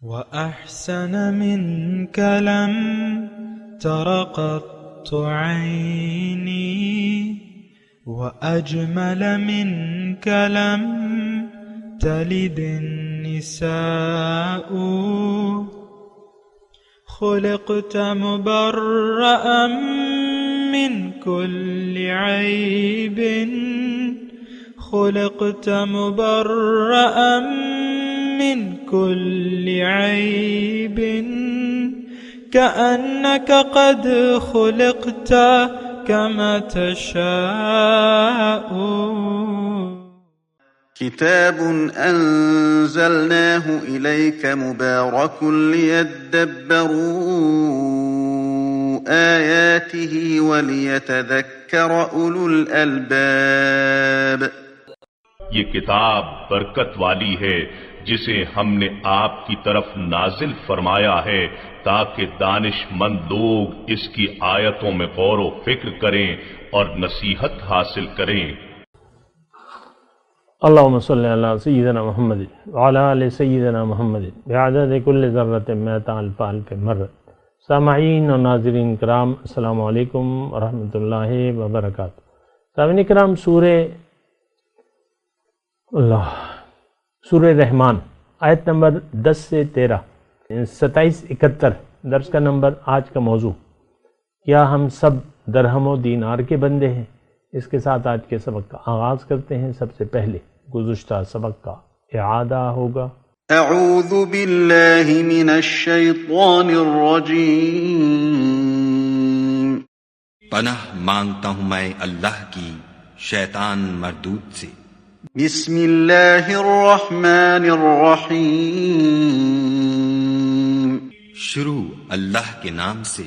وأحسن منك لم تر قط عيني وأجمل منك لم تلد النساء خلقت مبرأ من كل عيب خلقت مبرأ من كل عيب كأنك قد خلقت كما تشاء. كتاب أنزلناه إليك مبارك ليدبروا آياته وليتذكر أولو الألباب. یہ کتاب برکت والی ہے جسے ہم نے آپ کی طرف نازل فرمایا ہے تاکہ دانش مند لوگ اس کی آیتوں میں غور و فکر کریں اور نصیحت حاصل کریں. اللهم صل على سيدنا محمد وعلى آل سيدنا محمد بعدد كل ذرة مئة ألف ألف مرة. سامعین اور ناظرین کرام، السلام علیکم ورحمۃ اللہ وبرکاتہ. سامعین کرام، سورہ رحمان آیت نمبر 10 سے 13، 27-71 درس کا نمبر. آج کا موضوع، کیا ہم سب درہم و دینار کے بندے ہیں؟ اس کے ساتھ آج کے سبق کا آغاز کرتے ہیں. سب سے پہلے گزشتہ سبق کا اعادہ ہوگا. اعوذ باللہ من الشیطان الرجیم. پناہ مانگتا ہوں میں اللہ کی شیطان مردود سے. بسم اللہ الرحمن الرحیم. شروع اللہ کے نام سے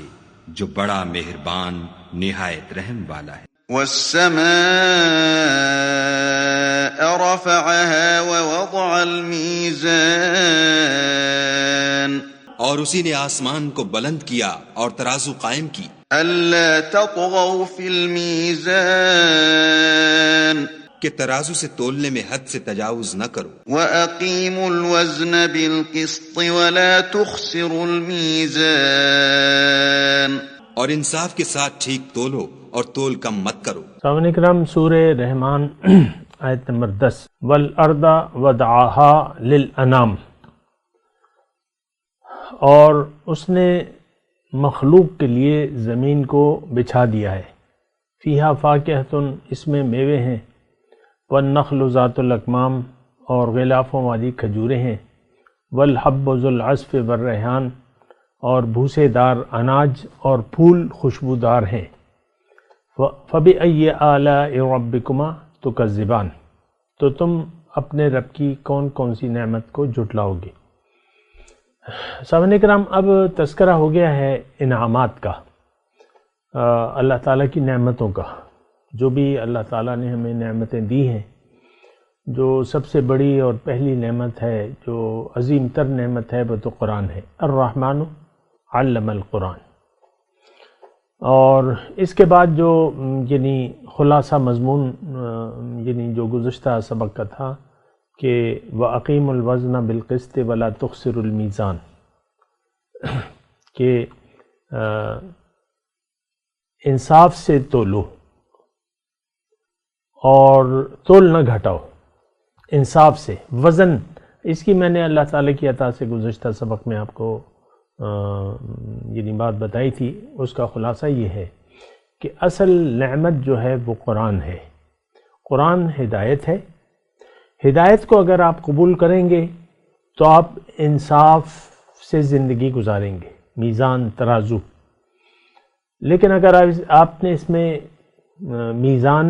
جو بڑا مہربان نہایت رحم والا ہے. والسماء رفعها ووضع الميزان. اور اسی نے آسمان کو بلند کیا اور ترازو قائم کی. الا تطغوا في الميزان. کہ ترازو سے تولنے میں حد سے تجاوز نہ کرو. وَأَقِيمُوا الْوَزْنَ بِالْقِسْطِ وَلَا تُخْسِرُوا الْمِيزَانَ. اور انصاف کے ساتھ ٹھیک تولو اور تول کم مت کرو. سامعین کرام، سورہ رحمان آیت نمبر 10. وَالْأَرْضَ وَضَعَهَا لِلْأَنَامِ. اور اس نے مخلوق کے لیے زمین کو بچھا دیا ہے. فیہا فاکہۃ، اس میں میوے ہیں. والنخل ذات الاکمام، اور غلافوں والی کھجوریں ہیں. والحب ذو العصف والریحان، اور بھوسے دار اناج اور پھول خوشبودار ہیں. فبأي آلاء ربكما تكذبان. تو تم اپنے رب کی کون کون سی نعمت کو جھٹلاؤ گے؟ سامعین کرام، اب تذکرہ ہو گیا ہے انعامات کا، اللہ تعالیٰ کی نعمتوں کا. جو بھی اللہ تعالیٰ نے ہمیں نعمتیں دی ہیں، جو سب سے بڑی اور پہلی نعمت ہے، جو عظیم تر نعمت ہے، وہ تو قرآن ہے. الرحمن علم القرآن. اور اس کے بعد جو یعنی خلاصہ مضمون یعنی جو گزشتہ سبق کا تھا کہ وَأَقِيمُوا الْوَزْنَ بِالْقِسْطِ وَلَا تُخْسِرُوا الْمِيزَانَ، کہ انصاف سے تولو اور تول نہ گھٹاؤ. انصاف سے وزن، اس کی میں نے اللہ تعالیٰ کی عطا سے گزشتہ سبق میں آپ کو یعنی بات بتائی تھی. اس کا خلاصہ یہ ہے کہ اصل نعمت جو ہے وہ قرآن ہے. قرآن ہدایت ہے. ہدایت کو اگر آپ قبول کریں گے تو آپ انصاف سے زندگی گزاریں گے، میزان ترازو. لیکن اگر آپ نے اس میں میزان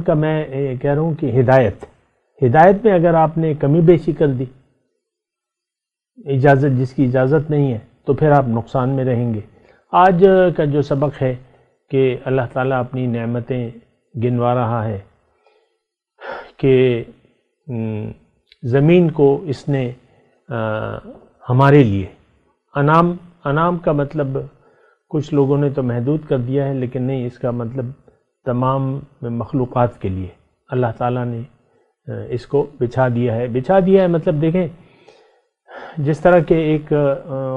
کا میں کہہ رہا ہوں کہ ہدایت میں اگر آپ نے کمی بیشی کر دی، اجازت جس کی اجازت نہیں ہے، تو پھر آپ نقصان میں رہیں گے. آج کا جو سبق ہے کہ اللہ تعالیٰ اپنی نعمتیں گنوا رہا ہے کہ زمین کو اس نے ہمارے لیے انعام کا مطلب کچھ لوگوں نے تو محدود کر دیا ہے، لیکن نہیں، اس کا مطلب تمام مخلوقات کے لیے اللہ تعالیٰ نے اس کو بچھا دیا ہے. مطلب دیکھیں، جس طرح کہ ایک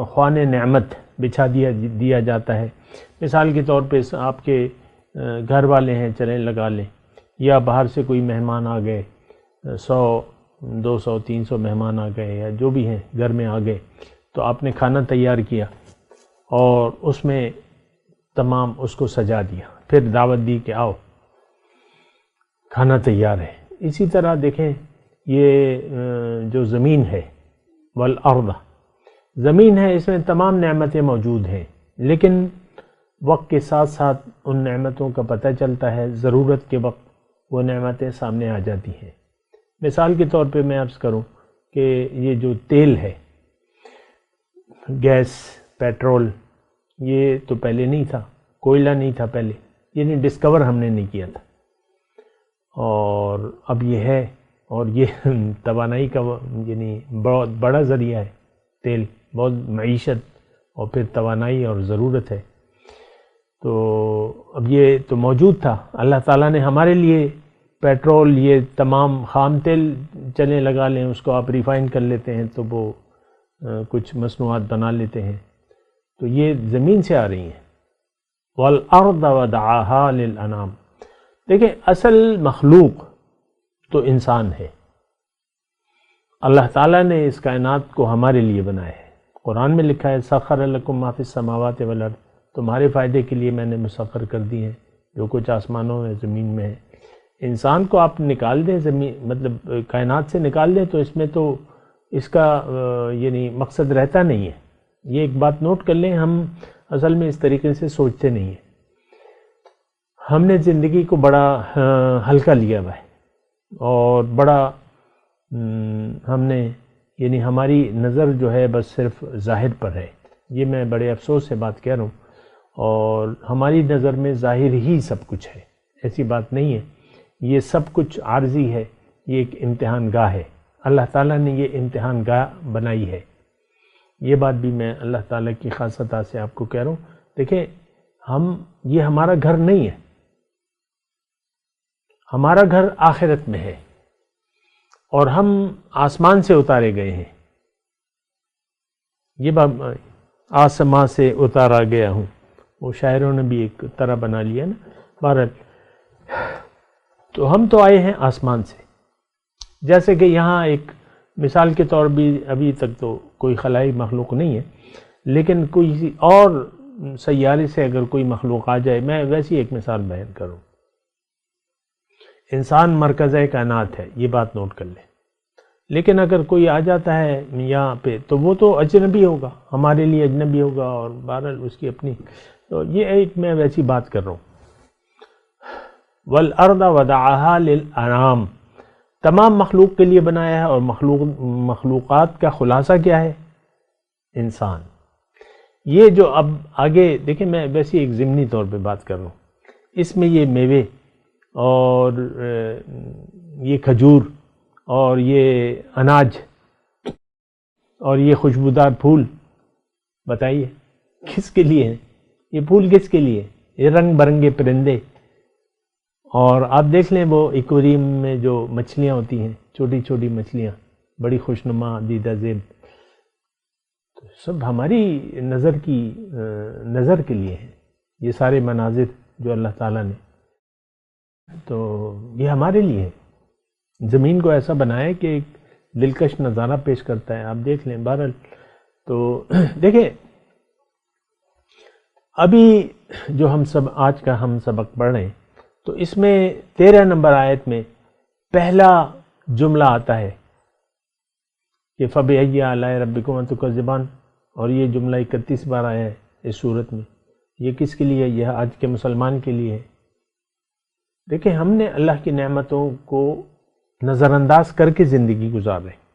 خوان نعمت بچھا دیا جاتا ہے، مثال کے طور پہ آپ کے گھر والے ہیں، چلیں لگا لیں، یا باہر سے کوئی مہمان آ گئے، 100 200 300 مہمان آ گئے یا جو بھی ہیں گھر میں آ گئے، تو آپ نے کھانا تیار کیا اور اس میں تمام اس کو سجا دیا، پھر دعوت دی کہ آؤ کھانا تیار ہے۔ اسی طرح دیکھیں یہ جو زمین ہے، والارض، زمین ہے، اس میں تمام نعمتیں موجود ہیں، لیکن وقت کے ساتھ ساتھ ان نعمتوں کا پتہ چلتا ہے، ضرورت کے وقت وہ نعمتیں سامنے آ جاتی ہیں۔ مثال کے طور پہ میں عرض کروں کہ یہ جو تیل ہے، گیس، پیٹرول، یہ تو پہلے نہیں تھا، کوئلہ نہیں تھا پہلے، یعنی ڈسکور ہم نے نہیں کیا تھا، اور اب یہ ہے، اور یہ توانائی کا یعنی بہت بڑا ذریعہ ہے تیل، بہت معیشت اور پھر توانائی اور ضرورت ہے۔ تو اب یہ تو موجود تھا، اللہ تعالیٰ نے ہمارے لیے پیٹرول، یہ تمام خام تیل چلیں لگا لیں، اس کو آپ ریفائن کر لیتے ہیں تو وہ کچھ مصنوعات بنا لیتے ہیں، تو یہ زمین سے آ رہی ہیں۔ وَالْأَرْضَ وَدَعَاهَا لِلْأَنَامِ، دیکھیں اصل مخلوق تو انسان ہے، اللہ تعالیٰ نے اس کائنات کو ہمارے لیے بنایا ہے۔ قرآن میں لکھا ہے سَخَّرَ لَكُم مَّا فِي السَّمَاوَاتِ وَالْأَرْضِ، تمہارے فائدے کے لیے میں نے مسخر کر دی ہیں جو کچھ آسمانوں میں زمین میں ہے۔ انسان کو آپ نکال دیں زمین، مطلب کائنات سے نکال دیں، تو اس میں تو اس کا یعنی مقصد رہتا نہیں ہے۔ یہ ایک بات نوٹ کر لیں، ہم اصل میں اس طریقے سے سوچتے نہیں ہیں، ہم نے زندگی کو بڑا ہلکا لیا ہوا ہے، اور بڑا ہم نے یعنی ہماری نظر جو ہے بس صرف ظاہر پر ہے۔ یہ میں بڑے افسوس سے بات کہہ رہا ہوں، اور ہماری نظر میں ظاہر ہی سب کچھ ہے، ایسی بات نہیں ہے، یہ سب کچھ عارضی ہے، یہ ایک امتحان گاہ ہے، اللہ تعالیٰ نے یہ امتحان گاہ بنائی ہے۔ یہ بات بھی میں اللہ تعالیٰ کی خاص عطا سے آپ کو کہہ رہا ہوں۔ دیکھیں یہ ہمارا گھر نہیں ہے، ہمارا گھر آخرت میں ہے، اور ہم آسمان سے اتارے گئے ہیں، یہ بات آسمان سے اتارا گیا ہوں، وہ شاعروں نے بھی ایک طرح بنا لیا نا، بہرحال تو ہم تو آئے ہیں آسمان سے، جیسے کہ یہاں ایک مثال کے طور بھی ابھی تک تو کوئی خلائی مخلوق نہیں ہے، لیکن کوئی اور سیارے سے اگر کوئی مخلوق آ جائے، میں ویسی ایک مثال بیان کروں، انسان مرکز کائنات ہے، یہ بات نوٹ کر لیں، لیکن اگر کوئی آ جاتا ہے یہاں پہ تو وہ تو اجنبی ہوگا، ہمارے لیے اجنبی ہوگا، اور بہرحال اس کی اپنی، تو یہ ایک میں ویسی بات کر رہا ہوں۔ وَالْأَرْضَ وَدَعَاهَا لِلْأَنَامِ، تمام مخلوق کے لیے بنایا ہے، اور مخلوقات کا خلاصہ کیا ہے؟ انسان۔ یہ جو اب آگے دیکھیں، میں ویسی ایک ضمنی طور پہ بات کر رہا ہوں، اس میں یہ میوے اور یہ کھجور اور یہ اناج اور یہ خوشبودار پھول، بتائیے کس کے لیے ہیں؟ یہ پھول کس کے لیے؟ یہ رنگ برنگے پرندے، اور آپ دیکھ لیں وہ ایکویریم میں جو مچھلیاں ہوتی ہیں، چھوٹی چھوٹی مچھلیاں، بڑی خوشنما دیدہ زیب، تو سب ہماری نظر کے لیے ہیں، یہ سارے مناظر جو اللہ تعالیٰ نے، تو یہ ہمارے لیے ہے۔ زمین کو ایسا بنایا کہ ایک دلکش نظارہ پیش کرتا ہے، آپ دیکھ لیں۔ بہرحال تو دیکھیں ابھی جو آج کا ہم سبق پڑھ رہے ہیں، تو اس میں 13 نمبر آیت میں پہلا جملہ آتا ہے کہ فَبِأَيِّ آلَاءِ رَبِّكُمَا تُكَذِّبَانِ، اور یہ جملہ 31 بار آیا ہے اس صورت میں۔ یہ کس کے لیے؟ یہ آج کے مسلمان کے لیے ہے۔ دیکھیں ہم نے اللہ کی نعمتوں کو نظر انداز کر کے زندگی گزار رہے ہیں،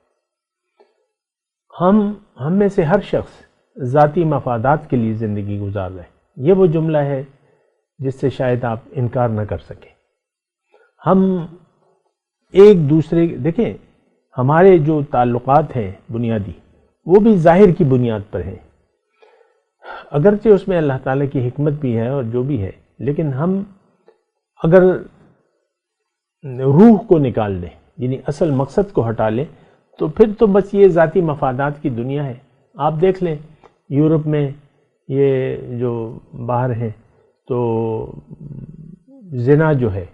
ہم میں سے ہر شخص ذاتی مفادات کے لیے زندگی گزار رہے ہیں۔ یہ وہ جملہ ہے جس سے شاید آپ انکار نہ کر سکیں۔ ہم ایک دوسرے، دیکھیں ہمارے جو تعلقات ہیں بنیادی، وہ بھی ظاہر کی بنیاد پر ہیں، اگرچہ اس میں اللہ تعالیٰ کی حکمت بھی ہے اور جو بھی ہے، لیکن ہم اگر روح کو نکال دیں، یعنی اصل مقصد کو ہٹا لیں، تو پھر تو بس یہ ذاتی مفادات کی دنیا ہے. آپ دیکھ لیں یورپ میں یہ جو باہر ہیں تو زنا جو ہے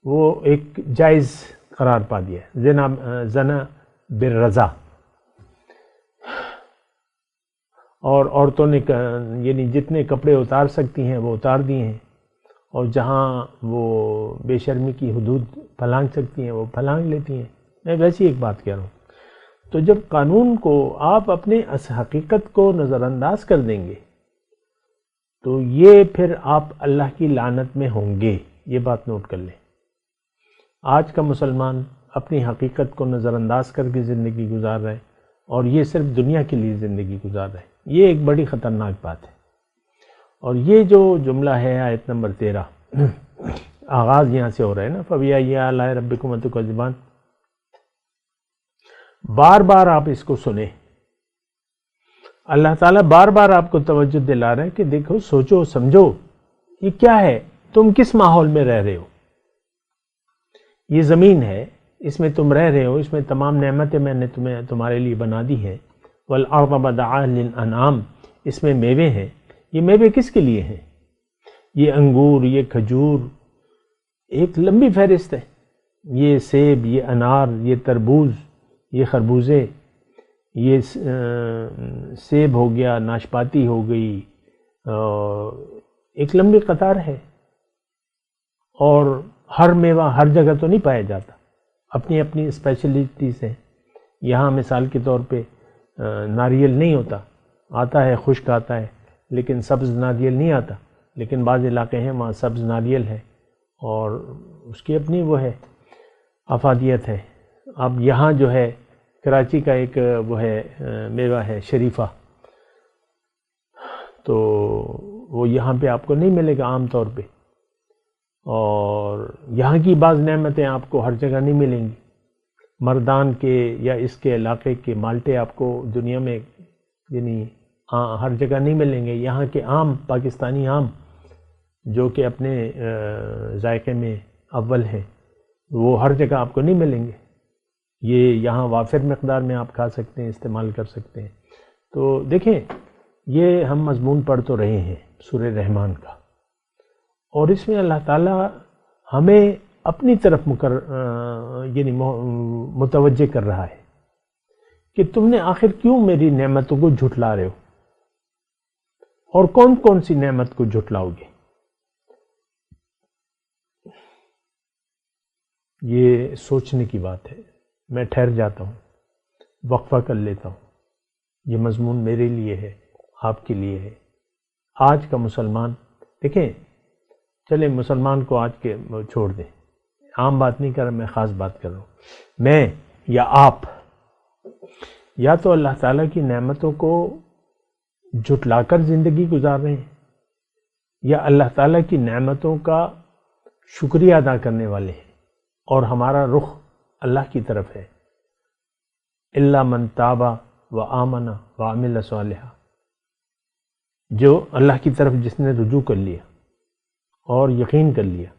وہ ایک جائز قرار پا دیا ہے، زنا بالرضا، اور عورتوں نے یعنی جتنے کپڑے اتار سکتی ہیں وہ اتار دیے ہیں، اور جہاں وہ بے شرمی کی حدود پھلانگ سکتی ہیں وہ پھلانگ لیتی ہیں. میں ویسی ایک بات کہہ رہا ہوں. تو جب قانون کو آپ اپنے اس حقیقت کو نظر انداز کر دیں گے تو یہ پھر آپ اللہ کی لعنت میں ہوں گے. یہ بات نوٹ کر لیں. آج کا مسلمان اپنی حقیقت کو نظر انداز کر کے زندگی گزار رہا ہے، اور یہ صرف دنیا کے لیے زندگی گزار رہا ہے. یہ ایک بڑی خطرناک بات ہے. اور یہ جو جملہ ہے آیت نمبر 13، آغاز یہاں سے ہو رہا ہے نا، فَبِأَيِّ آلَاءِ رَبِّكُمَا تُكَذِّبَانِ، بار بار آپ اس کو سنیں. اللہ تعالیٰ بار بار آپ کو توجہ دلا رہا ہے کہ دیکھو، سوچو، سمجھو، یہ کیا ہے، تم کس ماحول میں رہ رہے ہو. یہ زمین ہے، اس میں تم رہ رہے ہو، اس میں تمام نعمتیں میں نے تمہارے لیے بنا دی ہیں. وَالْأَرْضَ بَدَعَهَا لِلْأَنْعَامِ، اس میں میوے ہیں. یہ میوے کس کے لیے ہیں؟ یہ انگور، یہ کھجور، ایک لمبی فہرست ہے. یہ سیب، یہ انار، یہ تربوز، یہ خربوزے، یہ سیب ہو گیا، ناشپاتی ہو گئی، ایک لمبی قطار ہے. اور ہر میوہ ہر جگہ تو نہیں پایا جاتا، اپنی اپنی اسپیشلٹیز ہیں. یہاں مثال کے طور پہ ناریل نہیں ہوتا، آتا ہے خشک آتا ہے، لیکن سبز ناریل نہیں آتا. لیکن بعض علاقے ہیں وہاں سبز ناریل ہے اور اس کی اپنی وہ ہے افادیت ہے. اب یہاں جو ہے کراچی کا ایک وہ ہے میوہ ہے شریفہ، تو وہ یہاں پہ آپ کو نہیں ملے گا عام طور پہ. اور یہاں کی بعض نعمتیں آپ کو ہر جگہ نہیں ملیں گی. مردان کے یا اس کے علاقے کے مالٹے آپ کو دنیا میں یعنی ہر جگہ نہیں ملیں گے. یہاں کے آم، پاکستانی آم جو کہ اپنے ذائقے میں اول ہیں، وہ ہر جگہ آپ کو نہیں ملیں گے. یہ یہاں وافر مقدار میں آپ کھا سکتے ہیں، استعمال کر سکتے ہیں. تو دیکھیں، یہ ہم مضمون پڑھ تو رہے ہیں سورہ رحمان کا، اور اس میں اللہ تعالیٰ ہمیں اپنی طرف یعنی متوجہ کر رہا ہے کہ تم نے آخر کیوں میری نعمتوں کو جھٹلا رہے ہو، اور کون کون سی نعمت کو جھٹلاؤ گے. یہ سوچنے کی بات ہے. میں ٹھہر جاتا ہوں، وقفہ کر لیتا ہوں. یہ مضمون میرے لیے ہے، آپ کے لیے ہے. آج کا مسلمان، دیکھیں، چلیں مسلمان کو آج کے چھوڑ دیں، عام بات نہیں کر رہا، میں خاص بات کر رہا ہوں. میں یا آپ یا تو اللہ تعالیٰ کی نعمتوں کو جھٹلا کر زندگی گزار رہے ہیں، یا اللہ تعالیٰ کی نعمتوں کا شکریہ ادا کرنے والے ہیں، اور ہمارا رخ اللہ کی طرف ہے. الا من تاب و آمن و عمل صالحا، جو اللہ کی طرف جس نے رجوع کر لیا اور یقین کر لیا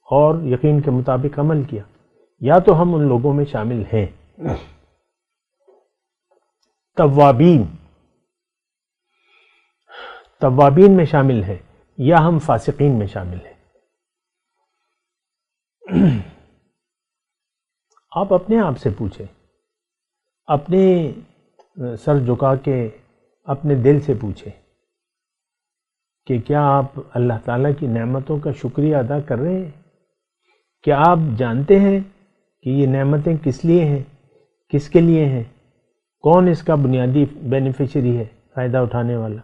اور یقین کے مطابق عمل کیا، یا تو ہم ان لوگوں میں شامل ہیں. توابین میں شامل ہیں، یا ہم فاسقین میں شامل ہیں. آپ اپنے آپ سے پوچھیں، اپنے سر جھکا کے اپنے دل سے پوچھیں کہ کیا آپ اللہ تعالیٰ کی نعمتوں کا شکریہ ادا کر رہے ہیں؟ کیا آپ جانتے ہیں کہ یہ نعمتیں کس لیے ہیں، کس کے لیے ہیں، کون اس کا بنیادی بینیفیشری ہے، فائدہ اٹھانے والا؟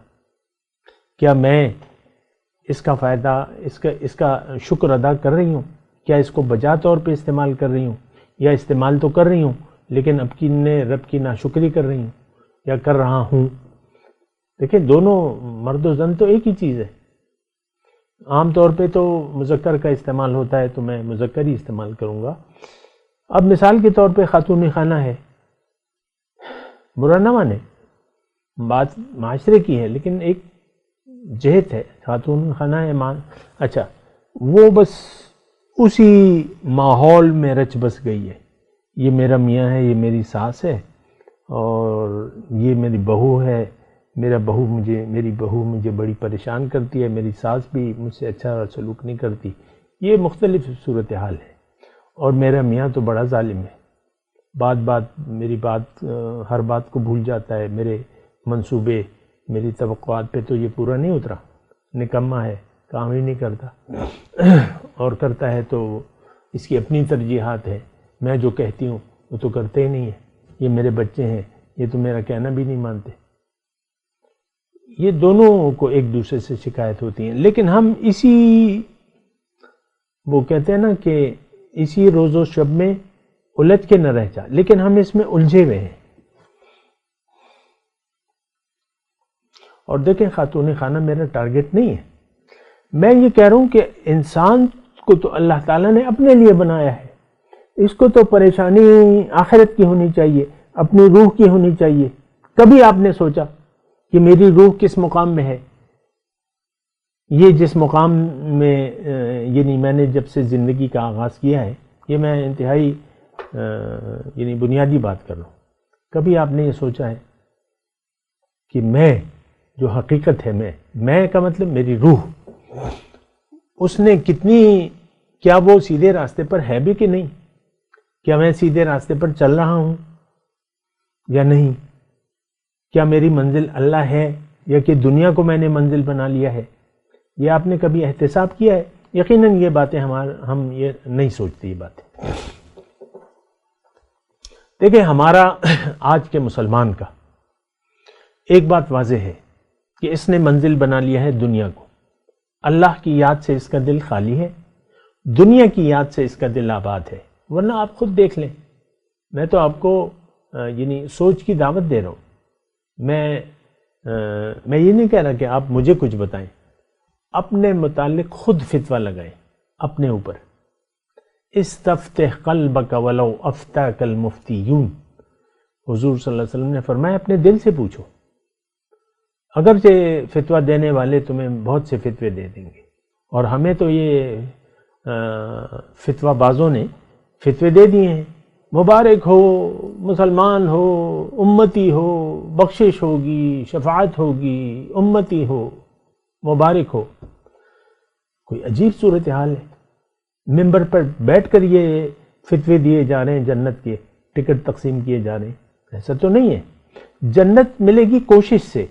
کیا میں اس کا فائدہ، اس کا شکر ادا کر رہی ہوں؟ کیا اس کو بجا طور پہ استعمال کر رہی ہوں، یا استعمال تو کر رہی ہوں لیکن اب کی رب کی ناشکری کر رہی ہوں یا کر رہا ہوں؟ دیکھیں، دونوں مرد و زن تو ایک ہی چیز ہے. عام طور پہ تو مذکر کا استعمال ہوتا ہے تو میں مذکر ہی استعمال کروں گا. اب مثال کے طور پہ خاتون خانہ ہے، برا نہ مانے، بات معاشرے کی ہے لیکن ایک جہت ہے، خاتون خانہ ہے اچھا، وہ بس اسی ماحول میں رچ بس گئی ہے، یہ میرا میاں ہے، یہ میری ساس ہے، اور یہ میری بہو ہے، میری بہو مجھے بڑی پریشان کرتی ہے، میری ساس بھی مجھ سے اچھا سلوک نہیں کرتی. یہ مختلف صورتحال ہے. اور میرا میاں تو بڑا ظالم ہے، میری بات ہر بات کو بھول جاتا ہے، میرے منصوبے، میری توقعات پہ تو یہ پورا نہیں اترا، نکما ہے، کام ہی نہیں کرتا، اور کرتا ہے تو اس کی اپنی ترجیحات ہے. میں جو کہتی ہوں وہ تو کرتے ہی نہیں ہے. یہ میرے بچے ہیں، یہ تو میرا کہنا بھی نہیں مانتے. یہ دونوں کو ایک دوسرے سے شکایت ہوتی ہیں. لیکن ہم وہ کہتے ہیں نا کہ اسی روز و شب میں الجھ کے نہ رہ جا، لیکن ہم اس میں الجھے ہوئے ہیں. اور دیکھیں، خاتون خانہ میرا ٹارگٹ نہیں ہے. میں یہ کہہ رہا ہوں کہ انسان کو تو اللہ تعالیٰ نے اپنے لیے بنایا ہے. اس کو تو پریشانی آخرت کی ہونی چاہیے، اپنی روح کی ہونی چاہیے. کبھی آپ نے سوچا کہ میری روح کس مقام میں ہے؟ یہ جس مقام میں یعنی میں نے جب سے زندگی کا آغاز کیا ہے، یہ میں انتہائی یعنی بنیادی بات کر رہا ہوں. کبھی آپ نے یہ سوچا ہے کہ میں جو حقیقت ہے، میں کا مطلب میری روح، اس نے کیا وہ سیدھے راستے پر ہے بھی کہ نہیں؟ کیا میں سیدھے راستے پر چل رہا ہوں یا نہیں؟ کیا میری منزل اللہ ہے یا کہ دنیا کو میں نے منزل بنا لیا ہے؟ یہ آپ نے کبھی احتساب کیا ہے؟ یقیناً یہ باتیں ہم یہ نہیں سوچتے. یہ باتیں دیکھیں، ہمارا آج کے مسلمان کا ایک بات واضح ہے کہ اس نے منزل بنا لیا ہے دنیا کو. اللہ کی یاد سے اس کا دل خالی ہے، دنیا کی یاد سے اس کا دل آباد ہے. ورنہ آپ خود دیکھ لیں، میں تو آپ کو یعنی سوچ کی دعوت دے رہا ہوں. میں یہ نہیں کہہ رہا کہ آپ مجھے کچھ بتائیں، اپنے متعلق خود فتویٰ لگائیں اپنے اوپر. استفتح قلبک ولو افتاک المفتیون، حضور صلی اللہ علیہ وسلم نے فرمایا اپنے دل سے پوچھو. اگرچہ فتویٰ دینے والے تمہیں بہت سے فتوے دے دیں گے، اور ہمیں تو یہ فتویٰ بازوں نے فتوے دے دیے ہیں. مبارک ہو، مسلمان ہو، امتی ہو، بخشش ہوگی، شفاعت ہوگی، امتی ہو، مبارک ہو. کوئی عجیب صورتحال ہے. ممبر پر بیٹھ کر یہ فتوے دیے جا رہے ہیں، جنت کے ٹکٹ تقسیم کیے جا رہے ہیں. ایسا تو نہیں ہے. جنت ملے گی کوشش سے.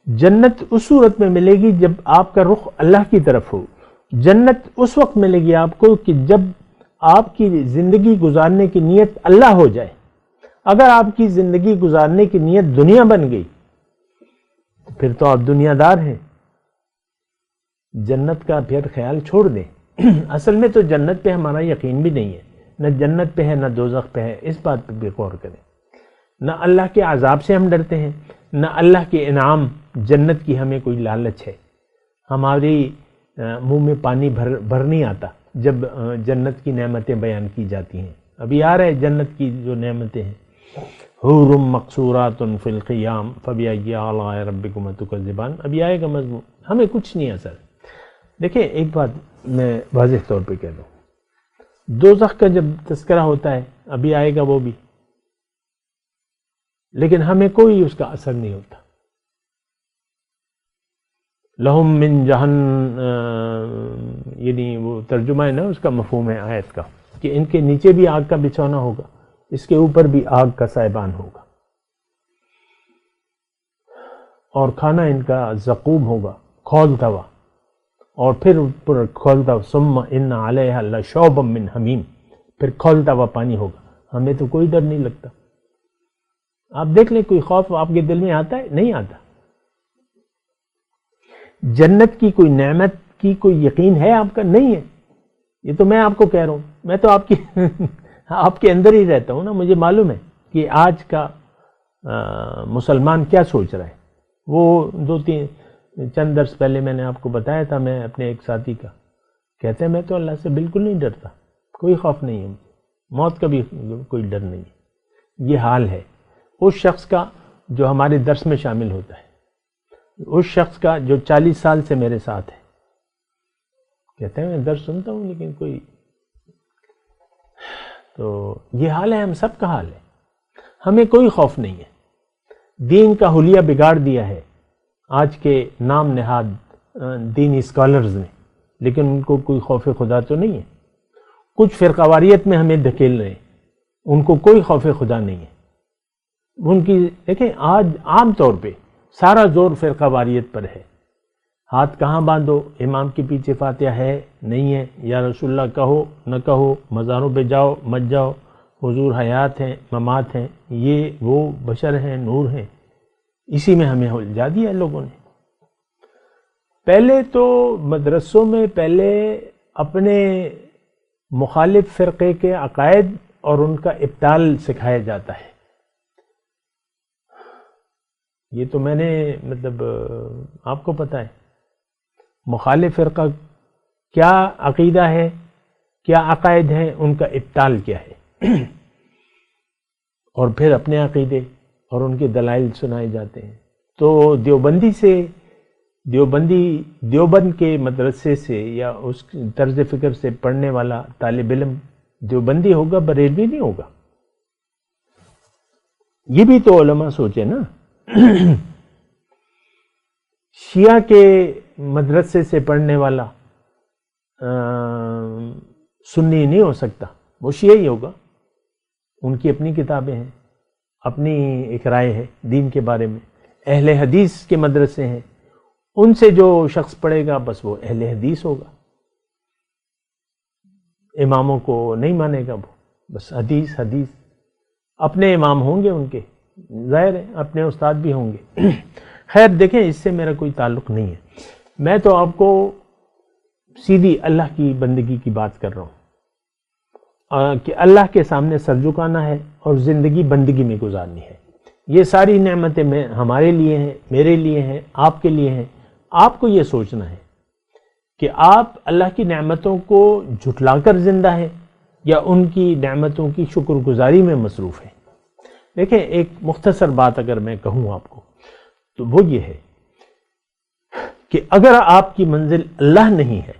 جنت اس صورت میں ملے گی جب آپ کا رخ اللہ کی طرف ہو. جنت اس وقت ملے گی آپ کو کہ جب آپ کی زندگی گزارنے کی نیت اللہ ہو جائے. اگر آپ کی زندگی گزارنے کی نیت دنیا بن گئی تو پھر تو آپ دنیا دار ہیں. جنت کا پھر خیال چھوڑ دیں. اصل میں تو جنت پہ ہمارا یقین بھی نہیں ہے. نہ جنت پہ ہے، نہ دوزخ پہ ہے. اس بات پہ بھی غور کریں. نہ اللہ کے عذاب سے ہم ڈرتے ہیں، نہ اللہ کے انعام جنت کی ہمیں کوئی لالچ ہے. ہماری منہ میں پانی بھر نہیں آتا جب جنت کی نعمتیں بیان کی جاتی ہیں. ابھی آ رہے جنت کی جو نعمتیں ہیں، حور مقصورات فی الخیام فبأی آلاء ربکما تکذبان. ابھی آئے گا مضمون. ہمیں کچھ نہیں اثر. دیکھیں، ایک بات میں واضح طور پہ کہہ دوں، دوزخ کا جب تذکرہ ہوتا ہے، ابھی آئے گا وہ بھی، لیکن ہمیں کوئی اس کا اثر نہیں ہوتا. لہم من یعنی وہ ترجمہ ہے نا، اس کا مفہوم ہے آیت کا کہ ان کے نیچے بھی آگ کا بچھونا ہوگا، اس کے اوپر بھی آگ کا سائبان ہوگا، اور کھانا ان کا زقوم ہوگا، کھولتا ہوا، اور پھر اوپر کھولتا ہوا. ثم ان علیہا لشوبا من حمیم، پھر کھولتا ہوا پانی ہوگا. ہمیں تو کوئی ڈر نہیں لگتا. آپ دیکھ لیں، کوئی خوف آپ کے دل میں آتا ہے؟ نہیں آتا. جنت کی کوئی نعمت کی کوئی یقین ہے آپ کا؟ نہیں ہے. یہ تو میں آپ کو کہہ رہا ہوں. میں تو آپ کے اندر ہی رہتا ہوں نا. مجھے معلوم ہے کہ آج کا مسلمان کیا سوچ رہا ہے. وہ چند درس پہلے میں نے آپ کو بتایا تھا، میں اپنے ایک ساتھی کا، کہتے ہیں میں تو اللہ سے بالکل نہیں ڈرتا، کوئی خوف نہیں ہے مجھے، موت کا بھی کوئی ڈر نہیں ہے. یہ حال ہے اس شخص کا جو ہمارے درس میں شامل ہوتا ہے، اس شخص کا جو 40 سال سے میرے ساتھ ہے. کہتے ہیں میں درس سنتا ہوں لیکن کوئی تو یہ حال ہے، ہم سب کا حال ہے، ہمیں کوئی خوف نہیں ہے۔ دین کا حلیہ بگاڑ دیا ہے آج کے نام نہاد دینی اسکالرز نے، لیکن ان کو کوئی خوف خدا تو نہیں ہے۔ کچھ فرقہ واریت میں ہمیں دھکیل رہے ہیں، ان کو کوئی خوف خدا نہیں ہے۔ ان کی دیکھیں آج عام طور پہ سارا زور فرقہ واریت پر ہے۔ ہاتھ کہاں باندھو، امام کے پیچھے فاتحہ ہے نہیں ہے، یا رسول اللہ کہو نہ کہو، مزاروں پہ جاؤ مت جاؤ، حضور حیات ہیں ممات ہیں، یہ وہ بشر ہیں نور ہیں، اسی میں ہمیں الجھا دیا لوگوں نے۔ پہلے تو مدرسوں میں پہلے اپنے مخالف فرقے کے عقائد اور ان کا ابطال سکھایا جاتا ہے۔ یہ تو میں نے آپ کو پتہ ہے مخالف فرقہ کیا عقیدہ ہے، کیا عقائد ہیں، ان کا ابطال کیا ہے، اور پھر اپنے عقیدے اور ان کے دلائل سنائے جاتے ہیں۔ تو دیوبند کے مدرسے سے یا اس طرز فکر سے پڑھنے والا طالب علم دیوبندی ہوگا، بریلوی نہیں ہوگا۔ یہ بھی تو علماء سوچے نا۔ شیعہ کے مدرسے سے پڑھنے والا سنی نہیں ہو سکتا، وہ شیعہ ہی ہوگا۔ ان کی اپنی کتابیں ہیں، اپنی ایک رائے ہے دین کے بارے میں۔ اہل حدیث کے مدرسے ہیں، ان سے جو شخص پڑھے گا بس وہ اہل حدیث ہوگا، اماموں کو نہیں مانے گا، وہ بس حدیث حدیث۔ اپنے امام ہوں گے ان کے، ظاہر ہے اپنے استاد بھی ہوں گے۔ خیر دیکھیں، اس سے میرا کوئی تعلق نہیں ہے، میں تو آپ کو سیدھی اللہ کی بندگی کی بات کر رہا ہوں کہ اللہ کے سامنے سر جھکانا ہے اور زندگی بندگی میں گزارنی ہے۔ یہ ساری نعمتیں ہمارے لیے ہیں، میرے لیے ہیں، آپ کے لیے ہیں۔ آپ کو یہ سوچنا ہے کہ آپ اللہ کی نعمتوں کو جھٹلا کر زندہ ہیں یا ان کی نعمتوں کی شکر گزاری میں مصروف ہیں۔ دیکھیں ایک مختصر بات اگر میں کہوں آپ کو تو وہ یہ ہے کہ اگر آپ کی منزل اللہ نہیں ہے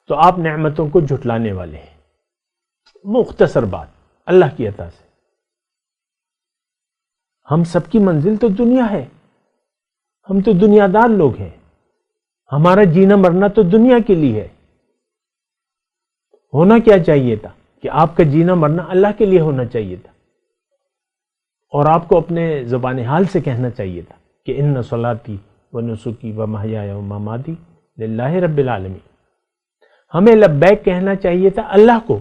تو آپ نعمتوں کو جھٹلانے والے ہیں۔ مختصر بات، اللہ کی عطا سے ہم سب کی منزل تو دنیا ہے، ہم تو دنیا دار لوگ ہیں، ہمارا جینا مرنا تو دنیا کے لیے ہے۔ ہونا کیا چاہیے تھا کہ آپ کا جینا مرنا اللہ کے لیے ہونا چاہیے تھا، اور آپ کو اپنے زبان حال سے کہنا چاہیے تھا کہ ان صلاتی و نسکی و محیای و مماتی للہ رب العالمین۔ ہمیں لبیک کہنا چاہیے تھا اللہ کو،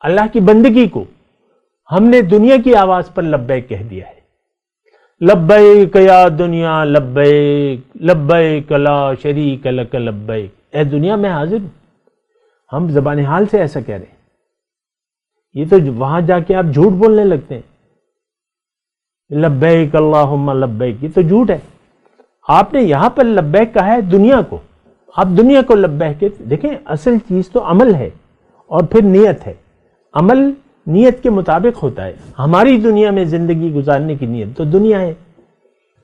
اللہ کی بندگی کو۔ ہم نے دنیا کی آواز پر لبیک کہہ دیا ہے، لبیک یا دنیا لبیک لبیک لا شریک لک لبیک، اے دنیا میں حاضر ہوں۔ ہم زبان حال سے ایسا کہہ رہے ہیں، یہ تو وہاں جا کے آپ جھوٹ بولنے لگتے ہیں، لبیک اللہم لبیک، یہ تو جھوٹ ہے۔ آپ نے یہاں پر لبیک کہا ہے دنیا کو، آپ دنیا کو لبیک کہتے۔ دیکھیں اصل چیز تو عمل ہے اور پھر نیت ہے، عمل نیت کے مطابق ہوتا ہے۔ ہماری دنیا میں زندگی گزارنے کی نیت تو دنیا ہے،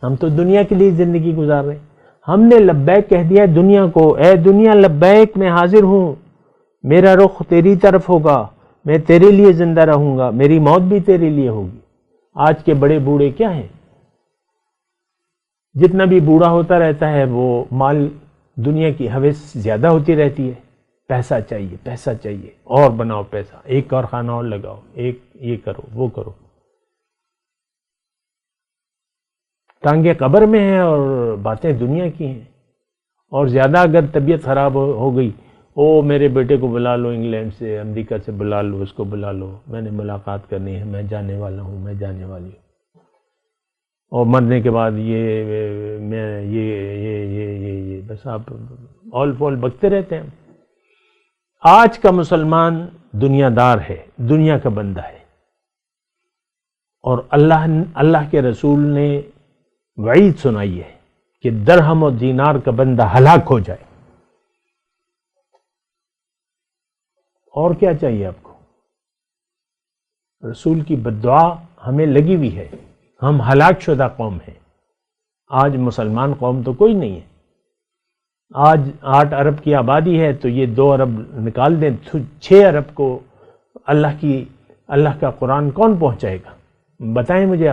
ہم تو دنیا کے لیے زندگی گزار رہے ہیں۔ ہم نے لبیک کہہ دیا دنیا کو، اے دنیا لبیک میں حاضر ہوں، میرا رخ تیری طرف ہوگا، میں تیرے لیے زندہ رہوں گا، میری موت بھی تیرے لیے ہوگی۔ آج کے بڑے بوڑھے کیا ہیں؟ جتنا بھی بوڑھا ہوتا رہتا ہے وہ مال دنیا کی حوث زیادہ ہوتی رہتی ہے، پیسہ چاہیے پیسہ چاہیے، اور بناؤ پیسہ، ایک کارخانہ اور لگاؤ، ایک یہ کرو وہ کرو۔ ٹانگیں قبر میں ہیں اور باتیں دنیا کی ہیں۔ اور زیادہ اگر طبیعت خراب ہو گئی، او میرے بیٹے کو بلا لو انگلینڈ سے، امریکہ سے بلا لو، اس کو بلا لو، میں نے ملاقات کرنی ہے، میں جانے والا ہوں، میں جانے والی ہوں۔ اور مرنے کے بعد یہ بس آپ اول پول بکتے رہتے ہیں۔ آج کا مسلمان دنیا دار ہے، دنیا کا بندہ ہے، اور اللہ کے رسول نے وعید سنائی ہے کہ درہم و دینار کا بندہ ہلاک ہو جائے۔ اور کیا چاہیے آپ کو؟ رسول کی بددعا ہمیں لگی ہوئی ہے، ہم ہلاک شدہ قوم ہیں۔ آج مسلمان قوم تو کوئی نہیں ہے۔ آج 8 ارب کی آبادی ہے تو یہ 2 ارب نکال دیں، 6 ارب کو اللہ کا قرآن کون پہنچائے گا؟ بتائیں مجھے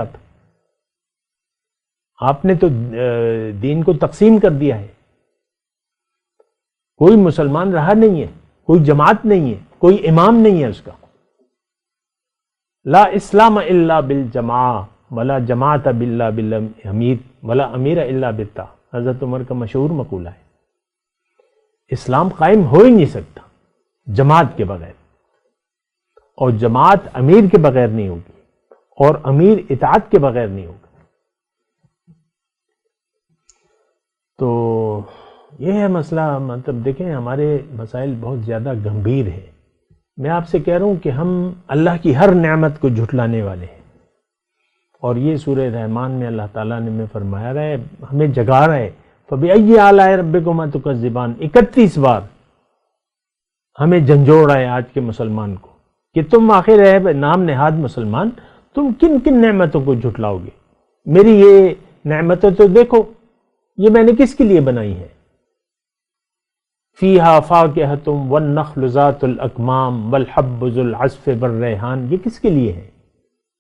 آپ نے تو دین کو تقسیم کر دیا ہے. کوئی مسلمان رہا نہیں ہے، کوئی جماعت نہیں ہے، کوئی امام نہیں ہے اس کا. لا اسلام الا بالجماع ولا جماعت الا بالامیر ولا امیر الا بالتاع. حضرت عمر کا مشہور مقولہ ہے. اسلام قائم ہو ہی نہیں سکتا جماعت کے بغیر، اور جماعت امیر کے بغیر نہیں ہوگی، اور امیر اطاعت کے بغیر نہیں ہوگا. تو یہ ہے مسئلہ. مطلب دیکھیں ہمارے مسائل بہت زیادہ گمبھیر ہیں. میں آپ سے کہہ رہا ہوں کہ ہم اللہ کی ہر نعمت کو جھٹلانے والے ہیں. اور یہ سورہ رحمان میں اللہ تعالیٰ نے ہمیں فرمایا رہا ہے، ہمیں جگا رہا ہے. فَبِأَيِّ آلَاءِ رَبِّكُمَا تُكَذِّبَانِ 31 بار ہمیں جھنجھوڑا ہے آج کے مسلمان کو کہ تم آخر ہے نام نہاد مسلمان، تم کن کن نعمتوں کو جھٹلاؤ گے؟ میری یہ نعمتیں تو دیکھو، یہ میں نے کس کے لیے بنائی ہے. فیہا فاکہۃ والنخل ذات الاکمام والحب ذو العصف والریحان. یہ کس کے لیے ہے؟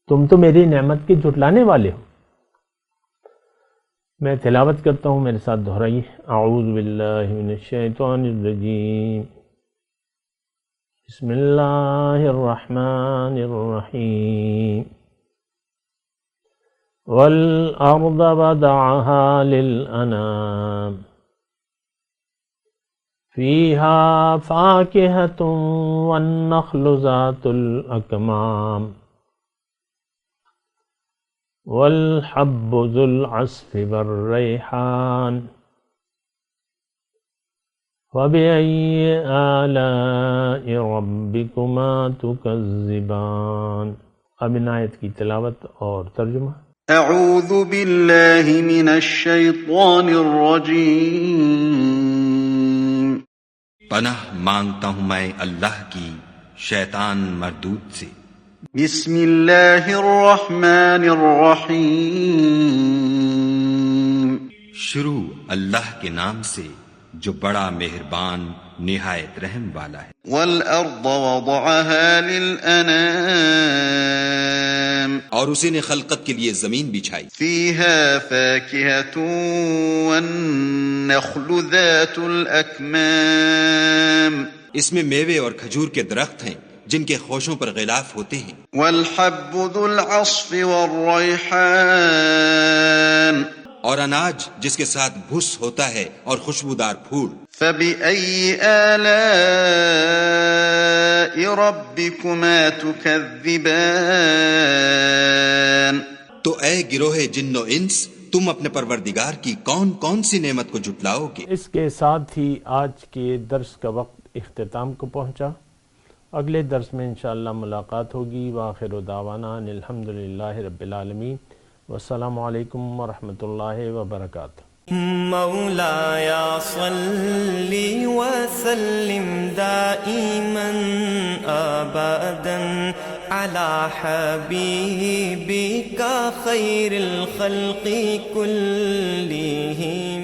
تم تو میری نعمت کے جھٹلانے والے ہو. میں تلاوت کرتا ہوں، میرے ساتھ دہرائیے. اعوذ باللہ من الشیطان الرجیم. بسم اللہ الرحمن الرحیم. والارض وضعها للانام فيها فاكهة والنخل ذات الأكمام والحب ذو العصف والريحان فبأي آلاء ربكما تكذبان. اب ان آیت کی تلاوت اور ترجمہ. اعوذ باللہ من الشیطان الرجیم. پناہ مانگتا ہوں میں اللہ کی شیطان مردود سے. بسم اللہ الرحمن الرحیم. شروع اللہ کے نام سے جو بڑا مہربان نہایت رحم والا ہے. والارض وضعها للانام. اور اسی نے خلقت کے لیے زمین بچھائی. فيها فاكهة والنخل ذات الاكمام. اس میں میوے اور کھجور کے درخت ہیں جن کے خوشوں پر غلاف ہوتے ہیں. والحب ذو العصف والريحان. اور اناج جس کے ساتھ بھس ہوتا ہے اور خوشبودار پھول. فبأي آلاء ربكما تكذبان. تو اے گروہ جن و انس، تم اپنے پروردگار کی کون کون سی نعمت کو جھٹلاؤ گے؟ اس کے ساتھ ہی آج کے درس کا وقت اختتام کو پہنچا. اگلے درس میں انشاءاللہ ملاقات ہوگی. وآخر دعوانا ان الحمدللہ رب العالمین. والسلام علیکم ورحمۃ اللہ وبرکاتہ. مولاي صل وسلم دائما ابدا على حبيبك خير الخلق كلهم.